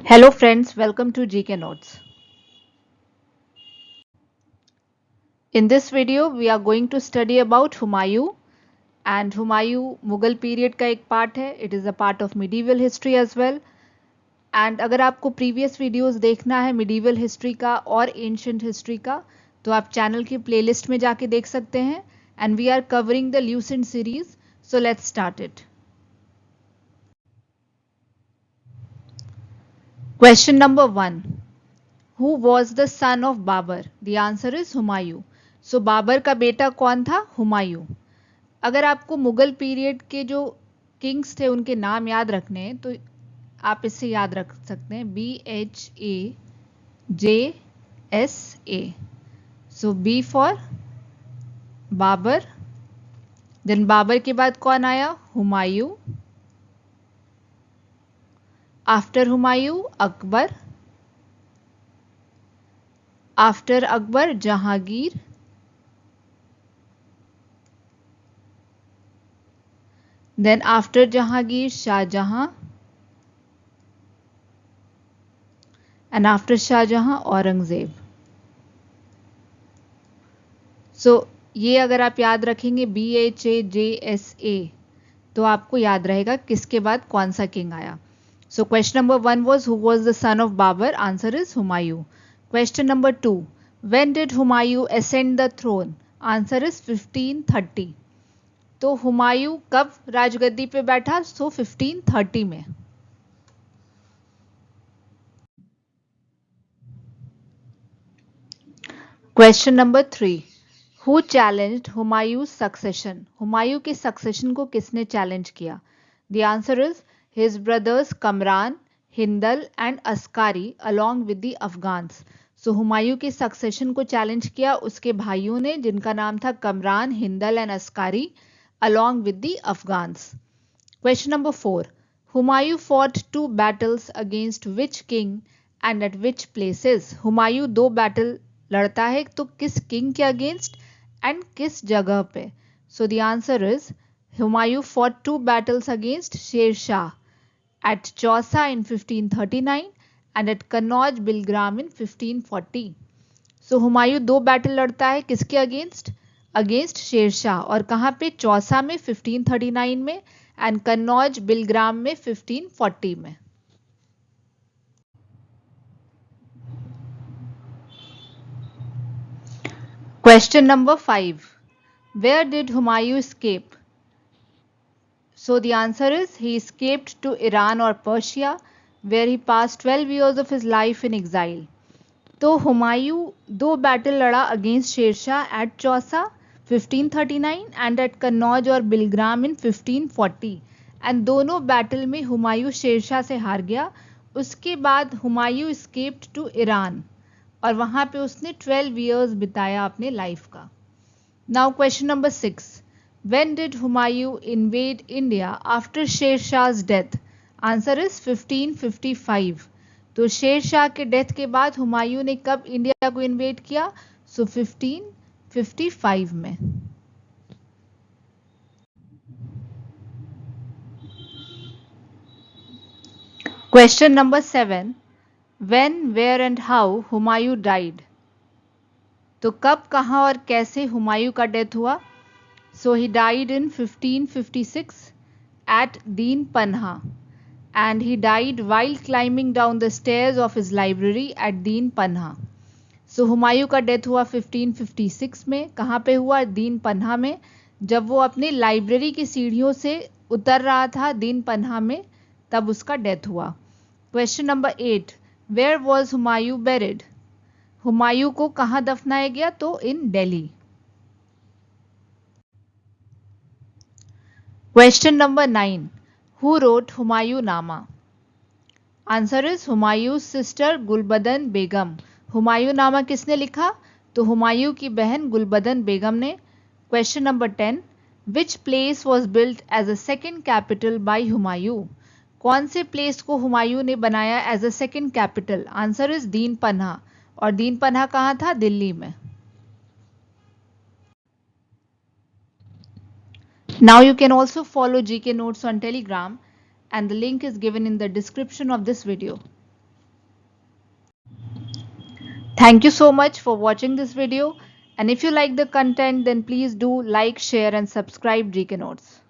Hello friends, welcome to GK Notes. In this video, we are going to study about Humayun and Humayun Mughal period का एक part है. It is a part of medieval history as well. And अगर आपको previous videos देखना है medieval history का और ancient history का, तो आप channel की playlist में जाके देख सकते हैं. And we are covering the Lucent series. So let's start it. Question number 1. Who was the son of Babur? The answer is Humayun. So Babar का बेटा कौन था? हुमायूं. अगर आपको मुगल पीरियड के जो किंग्स थे उनके नाम याद रखने हैं तो आप इससे याद रख सकते हैं BHAJSA. So B for Babur. Then Babur के बाद कौन आया? Humayun. After Humayun Akbar. After Akbar Jahangir. Then after Jahangir, Shah Jahan, and after Shah Jahan, Aurangzeb. So ये अगर आप याद रखेंगे BHAJSA तो आपको याद रहेगा किसके बाद कौन सा किंग आया. So question number 1 was who was the son of Babur? Answer is Humayun. Question number 2. When did Humayun ascend the throne? Answer is 1530. तो हुमायूं कब राजगद्दी पे बैठा? सो 1530 में. Question number 3. Who challenged Humayun succession? Humayun के सक्सेशन को किसने चैलेंज किया? The answer is his brothers Kamran, Hindal and Askari along with the Afghans. So Humayun के सक्सेशन को चैलेंज किया उसके भाइयों ने जिनका नाम था Kamran, Hindal and अस्कारी along with the Afghans. Question number 4. Humayun fought 2 battles against which king and at which places? Humayun 2 battle लड़ता है तो किस किंग के अगेंस्ट एंड किस जगह पे? सो the answer is Humayun fought 2 battles against Sher Shah at Chausa in 1539 and at Kannauj Bilgram in 1540. So Humayun 2 battle लड़ता है किसके अगेंस्ट शेरशाह और कहां पे? चौसा में 1539 में एंड कन्नौज बिलग्राम में 1540 में. Question number 5. Where did Humayun escape? So the answer is he escaped to Iran और Persia where he pass 12 years of his life in exile. तो हुमायूं 2 बैटल लड़ा against Sher Shah at Chausa 1539 and at Kannauj और बिलग्राम इन 1540 एंड दोनों battle में हुमायूं शेरशाह से हार गया. उसके बाद हुमायूं एस्केप्ड टू ईरान और वहां पे उसने 12 years बिताया अपने लाइफ का. Now question number 6. When did Humayun invade India after Sher Shah's death? Answer is 1555. तो शेर शाह के डेथ के बाद हुमायूं ने कब इंडिया को इन्वेड किया? सो 1555 में. Question number 7. When, where and how Humayun died? तो कब, कहां और कैसे हुमायूं का डेथ हुआ? सो he died in 1556 eight Deen panha and he died while climbing down the stairs of his library at दीन पन्हा. सो हुमायूं का डेथ हुआ 1556 में. कहाँ पे हुआ? दीन पन्हा में. जब वो अपने लाइब्रेरी की सीढ़ियों से उतर रहा था दीन पन्हा में तब उसका डेथ हुआ. Question number 8. Where was Humayun buried? Humayun को कहाँ दफनाया गया? तो in Delhi. Question number 9. Who wrote Humayun Nama? Answer is Humayun sister Gulbadan Begum. Humayun Nama किसने लिखा? तो हुमायूं की बहन गुलबदन बेगम ने. Question number 10. Which place was built as a second capital by Humayun? कौन से प्लेस को हुमायूं ने बनाया as a second capital? Answer is Din Panah. और दीन पन्हा कहाँ था? दिल्ली में. Now you can also follow GK Notes on Telegram and the link is given in the description of this video. Thank you so much for watching this video, and if you like the content then please do like, share and subscribe GK Notes.